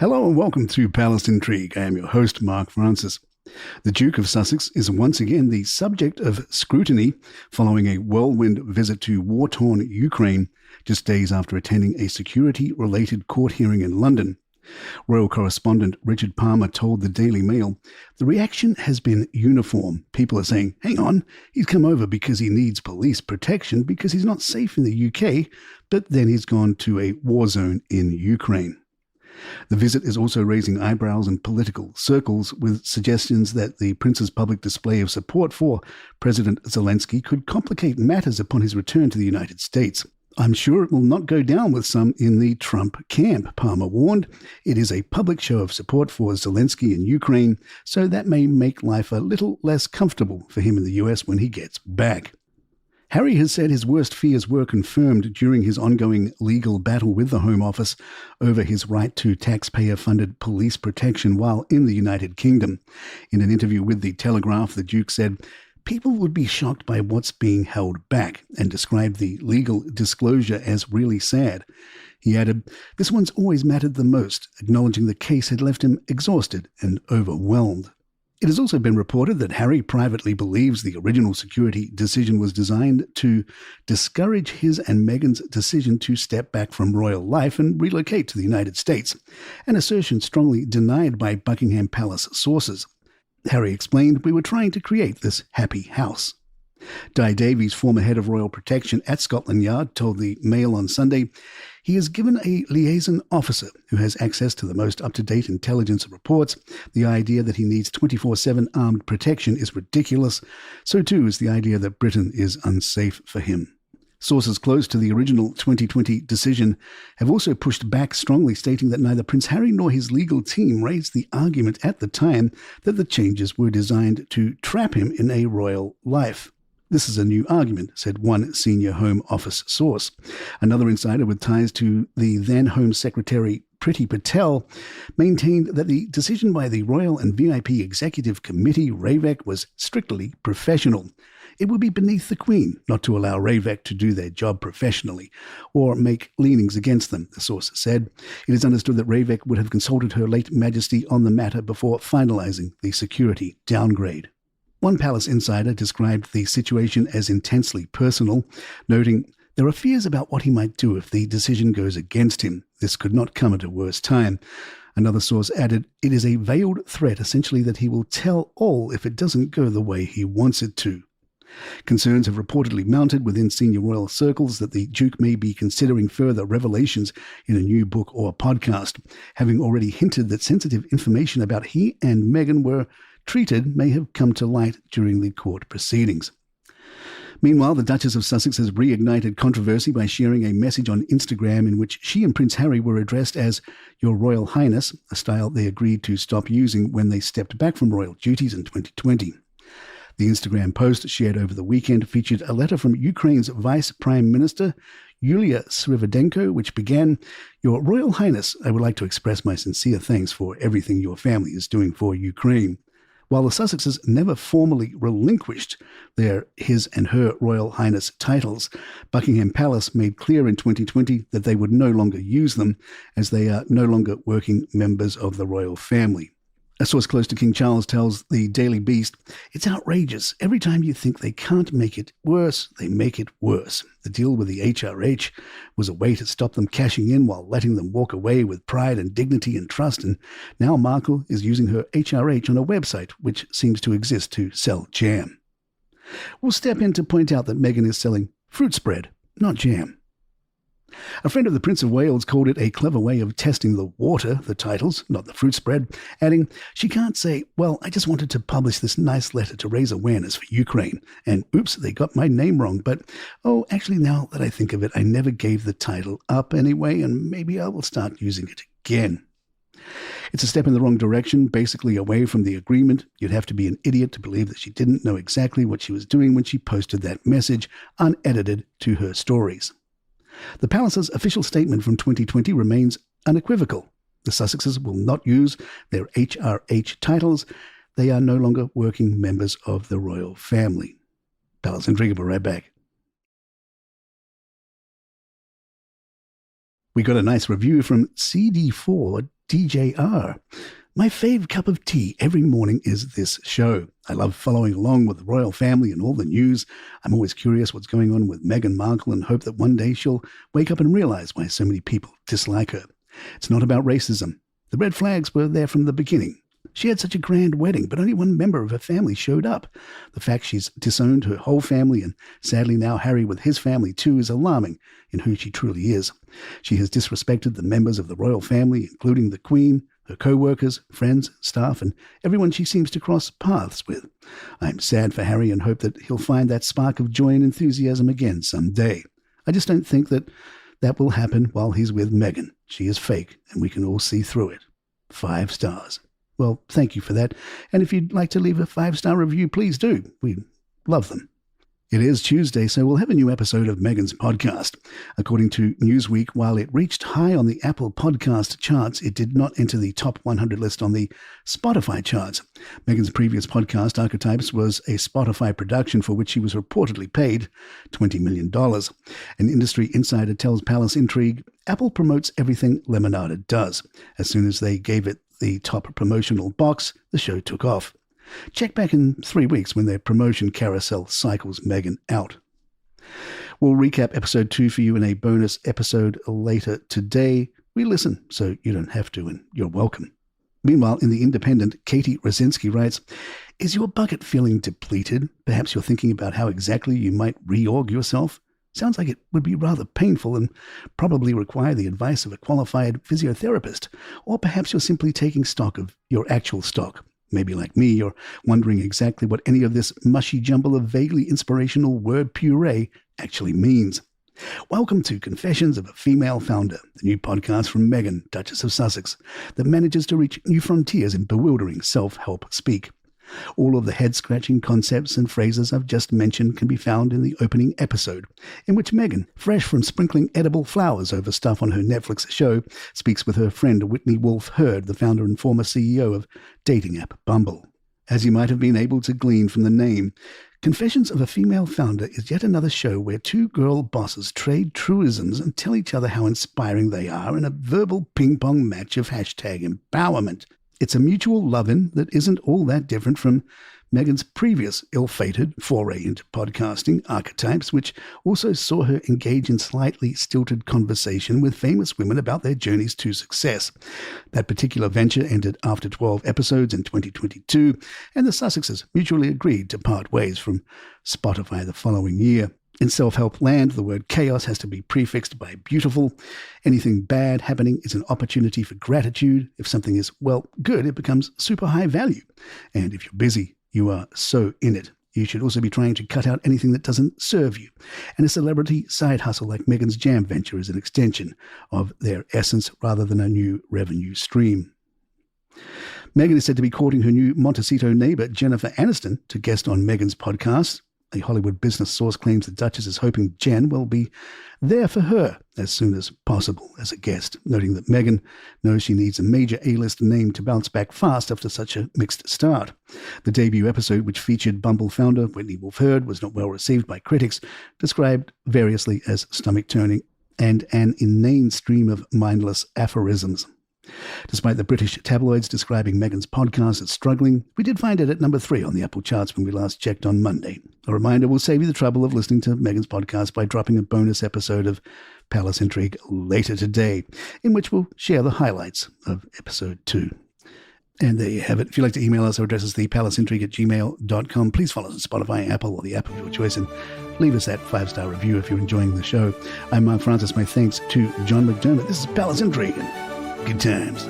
Hello and welcome to Palace Intrigue. I am your host, Mark Francis. The Duke of Sussex is once again the subject of scrutiny following a whirlwind visit to war-torn Ukraine just days after attending a security-related court hearing in London. Royal correspondent Richard Palmer told the Daily Mail, "The reaction has been uniform. People are saying, hang on, he's come over because he needs police protection because he's not safe in the UK, but then he's gone to a war zone in Ukraine." The visit is also raising eyebrows in political circles, with suggestions that the prince's public display of support for President Zelensky could complicate matters upon his return to the United States. "I'm sure it will not go down with some in the Trump camp," Palmer warned. "It is a public show of support for Zelensky in Ukraine, so that may make life a little less comfortable for him in the US when he gets back." Harry has said his worst fears were confirmed during his ongoing legal battle with the Home Office over his right to taxpayer-funded police protection while in the United Kingdom. In an interview with the Telegraph, the Duke said, "People would be shocked by what's being held back," and described the legal disclosure as really sad. He added, "This one's always mattered the most," acknowledging the case had left him exhausted and overwhelmed. It has also been reported that Harry privately believes the original security decision was designed to discourage his and Meghan's decision to step back from royal life and relocate to the United States, an assertion strongly denied by Buckingham Palace sources. Harry explained, "We were trying to create this happy house." Dai Davies, former head of royal protection at Scotland Yard, told the Mail on Sunday he is given a liaison officer who has access to the most up-to-date intelligence reports. The idea that he needs 24/7 armed protection is ridiculous. So too is the idea that Britain is unsafe for him. Sources close to the original 2020 decision have also pushed back strongly, stating that neither Prince Harry nor his legal team raised the argument at the time that the changes were designed to trap him in a royal life. "This is a new argument," said one senior Home Office source. Another insider with ties to the then Home Secretary Priti Patel maintained that the decision by the Royal and VIP Executive Committee, RAVEC, was strictly professional. It would be beneath the Queen not to allow RAVEC to do their job professionally or make leanings against them, the source said. It is understood that RAVEC would have consulted Her late Majesty on the matter before finalising the security downgrade. One palace insider described the situation as intensely personal, noting, "There are fears about what he might do if the decision goes against him. This could not come at a worse time." Another source added, "It is a veiled threat, essentially that he will tell all if it doesn't go the way he wants it to." Concerns have reportedly mounted within senior royal circles that the Duke may be considering further revelations in a new book or podcast, having already hinted that sensitive information about he and Meghan were treated may have come to light during the court proceedings. Meanwhile, the Duchess of Sussex has reignited controversy by sharing a message on Instagram in which she and Prince Harry were addressed as Your Royal Highness, a style they agreed to stop using when they stepped back from royal duties in 2020. The Instagram post shared over the weekend featured a letter from Ukraine's Vice Prime Minister, Yulia Srivadenko, which began, "Your Royal Highness, I would like to express my sincere thanks for everything your family is doing for Ukraine." While the Sussexes never formally relinquished their His and Her Royal Highness titles, Buckingham Palace made clear in 2020 that they would no longer use them, as they are no longer working members of the royal family. A source close to King Charles tells the Daily Beast, "It's outrageous. Every time you think they can't make it worse, they make it worse. The deal with the HRH was a way to stop them cashing in while letting them walk away with pride and dignity and trust, and now Markle is using her HRH on a website which seems to exist to sell jam." We'll step in to point out that Meghan is selling fruit spread, not jam. A friend of the Prince of Wales called it a clever way of testing the water, the titles, not the fruit spread, adding, "She can't say, well, I just wanted to publish this nice letter to raise awareness for Ukraine, and oops, they got my name wrong, but, oh, actually now that I think of it, I never gave the title up anyway, and maybe I will start using it again." It's a step in the wrong direction, basically away from the agreement. You'd have to be an idiot to believe that she didn't know exactly what she was doing when she posted that message, unedited, to her stories. The Palace's official statement from 2020 remains unequivocal. The Sussexes will not use their HRH titles. They are no longer working members of the royal family. Palace Intrigue will be right back. We got a nice review from CD4 DJR. My fave cup of tea every morning is this show. I love following along with the royal family and all the news. I'm always curious what's going on with Meghan Markle and hope that one day she'll wake up and realize why so many people dislike her. It's not about racism. The red flags were there from the beginning. She had such a grand wedding, but only one member of her family showed up. The fact she's disowned her whole family, and sadly now Harry with his family too, is alarming in who she truly is. She has disrespected the members of the royal family, including the Queen, her co-workers, friends, staff, and everyone she seems to cross paths with. I'm sad for Harry and hope that he'll find that spark of joy and enthusiasm again someday. I just don't think that will happen while he's with Meghan. She is fake, and we can all see through it. 5 stars. Well, thank you for that. And if you'd like to leave a 5-star review, please do. We love them. It is Tuesday, so we'll have a new episode of Meghan's podcast. According to Newsweek, while it reached high on the Apple podcast charts, it did not enter the top 100 list on the Spotify charts. Meghan's previous podcast, Archetypes, was a Spotify production for which she was reportedly paid $20 million. An industry insider tells Palace Intrigue, Apple promotes everything Lemonada does. As soon as they gave it the top promotional box, the show took off. Check back in 3 weeks when their promotion carousel cycles Meghan out. We'll recap episode 2 for you in a bonus episode later today. We listen, so you don't have to, and you're welcome. Meanwhile, in The Independent, Katie Rosinski writes, is your bucket feeling depleted? Perhaps you're thinking about how exactly you might reorg yourself? Sounds like it would be rather painful and probably require the advice of a qualified physiotherapist. Or perhaps you're simply taking stock of your actual stock. Maybe like me, you're wondering exactly what any of this mushy jumble of vaguely inspirational word puree actually means. Welcome to Confessions of a Female Founder, the new podcast from Meghan, Duchess of Sussex, that manages to reach new frontiers in bewildering self-help speak. All of the head-scratching concepts and phrases I've just mentioned can be found in the opening episode, in which Meghan, fresh from sprinkling edible flowers over stuff on her Netflix show, speaks with her friend Whitney Wolfe Herd, the founder and former CEO of dating app Bumble. As you might have been able to glean from the name, Confessions of a Female Founder is yet another show where 2 girl bosses trade truisms and tell each other how inspiring they are in a verbal ping-pong match of #empowerment. It's a mutual love-in that isn't all that different from Meghan's previous ill-fated foray into podcasting, Archetypes, which also saw her engage in slightly stilted conversation with famous women about their journeys to success. That particular venture ended after 12 episodes in 2022, and the Sussexes mutually agreed to part ways from Spotify the following year. In self-help land, the word chaos has to be prefixed by beautiful. Anything bad happening is an opportunity for gratitude. If something is, well, good, it becomes super high value. And if you're busy, you are so in it. You should also be trying to cut out anything that doesn't serve you. And a celebrity side hustle like Meghan's Jam venture is an extension of their essence rather than a new revenue stream. Meghan is said to be courting her new Montecito neighbor, Jennifer Aniston, to guest on Meghan's podcast. A Hollywood business source claims the Duchess is hoping Jen will be there for her as soon as possible as a guest, noting that Meghan knows she needs a major A-list name to bounce back fast after such a mixed start. The debut episode, which featured Bumble founder Whitney Wolfe Herd, was not well received by critics, described variously as stomach-turning and an inane stream of mindless aphorisms. Despite the British tabloids describing Meghan's podcast as struggling, we did find it at number 3 on the Apple charts when we last checked on Monday. A reminder, we'll save you the trouble of listening to Meghan's podcast by dropping a bonus episode of Palace Intrigue later today, in which we'll share the highlights of episode 2. And there you have it. If you'd like to email us, our address is thepalaceintrigue@gmail.com. Please follow us on Spotify, Apple, or the app of your choice, and leave us that 5-star review if you're enjoying the show. I'm Mark Francis. My thanks to John McDermott. This is Palace Intrigue. Good times.